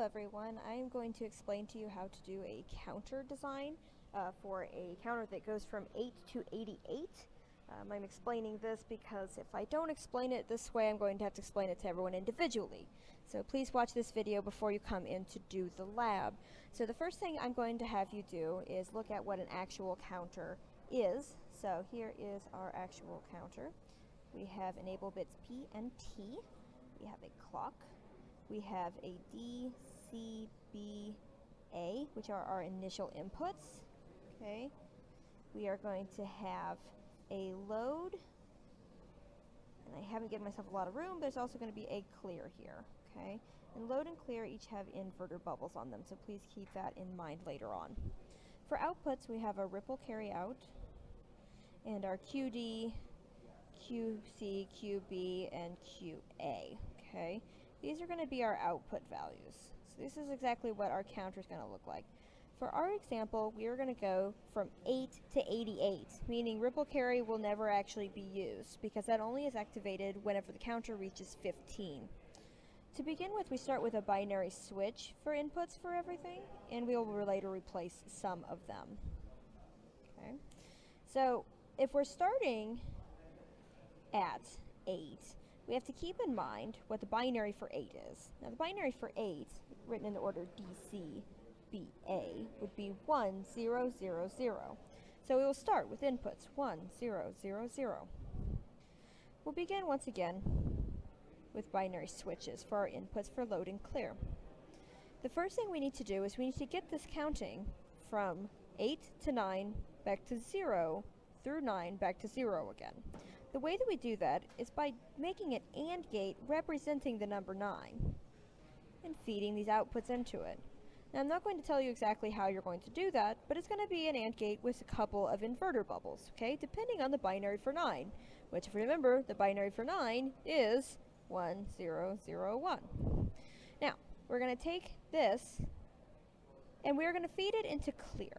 everyone. I am going to explain to you how to do a counter design for a counter that goes from 8 to 88. I'm explaining this because if I don't explain it this way, I'm going to have to explain it to everyone individually. So please watch this video before you come in to do the lab. So the first thing I'm going to have you do is look at what an actual counter is. So here is our actual counter. We have enable bits P and T. We have a clock. We have a D, C, B, A, which are our initial inputs. Okay. We are going to have a load, and I haven't given myself a lot of room. There's also going to be a clear here. Okay. And load and clear each have inverter bubbles on them, so please keep that in mind later on. For outputs, we have a ripple carry out, and our QD, QC, QB, and QA. Okay. These are going to be our output values. So this is exactly what our counter is going to look like. For our example, we are going to go from 8 to 88, meaning ripple carry will never actually be used because that only is activated whenever the counter reaches 15. To begin with, we start with a binary switch for inputs for everything, and we will later replace some of them. Okay. So if we're starting at 8, we have to keep in mind what the binary for 8 is. Now the binary for 8, written in the order DCBA, would be 1, 0, 0, 0. So we will start with inputs 1, 0, 0, 0. We'll begin once again with binary switches for our inputs for load and clear. The first thing we need to do is we need to get this counting from 8 to 9 back to 0 through 9 back to 0 again. The way that we do that is by making an AND gate representing the number 9 and feeding these outputs into it. Now I'm not going to tell you exactly how you're going to do that, but it's going to be an AND gate with a couple of inverter bubbles, okay, depending on the binary for 9, which if you remember, the binary for 9 is 1, 0, 0, 1. Now, we're going to take this and we're going to feed it into clear.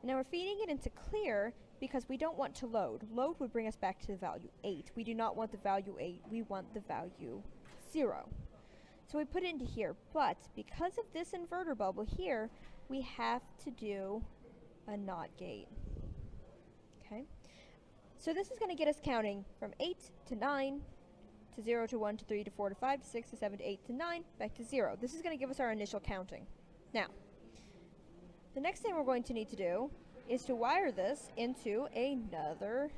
Now we're feeding it into clear because we don't want to load. Load would bring us back to the value 8. We do not want the value 8, we want the value 0. So we put it into here, but because of this inverter bubble here, we have to do a NOT gate. Okay? So this is going to get us counting from 8 to 9, to 0 to 1 to 3 to 4 to 5 to 6 to 7 to 8 to 9, back to 0. This is going to give us our initial counting. Now, the next thing we're going to need to do is to wire this into another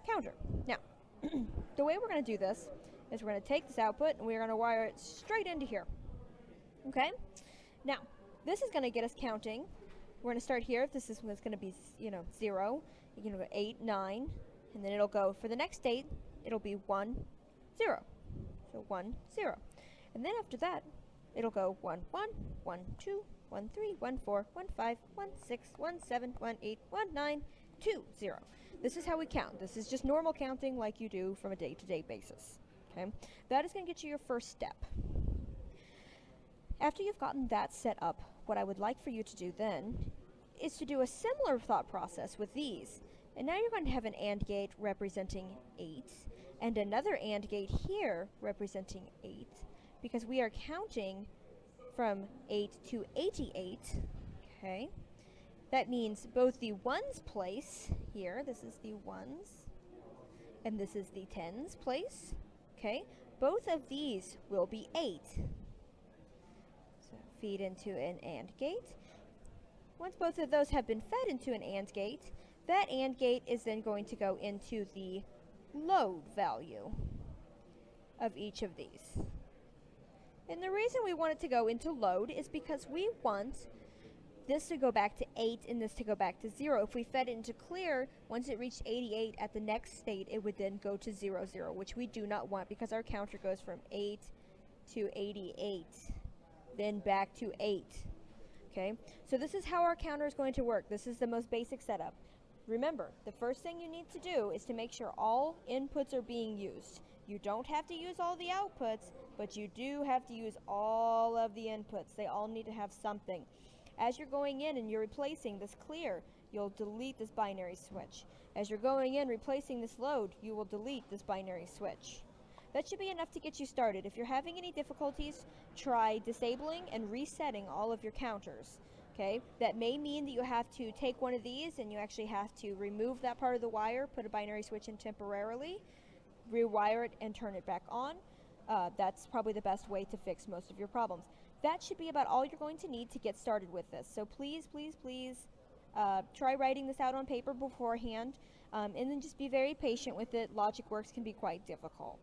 counter. Now, the way we're going to do this is we're going to take this output and we're going to wire it straight into here. Okay? Now, this is going to get us counting. We're going to start here. If this is what's going to be, 0, you're going to go 8, 9, and then it'll go for the next 8, it'll be 1, 0. So 1, 0. And then after that, it'll go 1, 1, 1, 2, 1, 3, 1, 4, 1, 5, 1, 6, 1, 7, 1, 8, 1, 9, 2, 0. This is how we count. This is just normal counting like you do from a day-to-day basis. Okay? That is going to get you your first step. After you've gotten that set up, what I would like for you to do then is to do a similar thought process with these. And now you're going to have an AND gate representing 8 and another AND gate here representing 8 because we are counting from 8 to 88, okay? That means both the ones place here, this is the ones, and this is the tens place, okay? Both of these will be 8. So feed into an AND gate. Once both of those have been fed into an AND gate, that AND gate is then going to go into the load value of each of these. And the reason we want it to go into load is because we want this to go back to 8 and this to go back to 0. If we fed it into clear, once it reached 88 at the next state, it would then go to 0, 0, which we do not want because our counter goes from 8 to 88, then back to 8. Okay, so this is how our counter is going to work. This is the most basic setup. Remember, the first thing you need to do is to make sure all inputs are being used. You don't have to use all the outputs, but you do have to use all of the inputs. They all need to have something. As you're going in and you're replacing this clear, you'll delete this binary switch. As you're going in replacing this load, you will delete this binary switch. That should be enough to get you started. If you're having any difficulties, try disabling and resetting all of your counters. Okay, that may mean that you have to take one of these and you actually have to remove that part of the wire, put a binary switch in temporarily, rewire it, and turn it back on. That's probably the best way to fix most of your problems. That should be about all you're going to need to get started with this. So please, please, please try writing this out on paper beforehand, and then just be very patient with it. Logic Works can be quite difficult.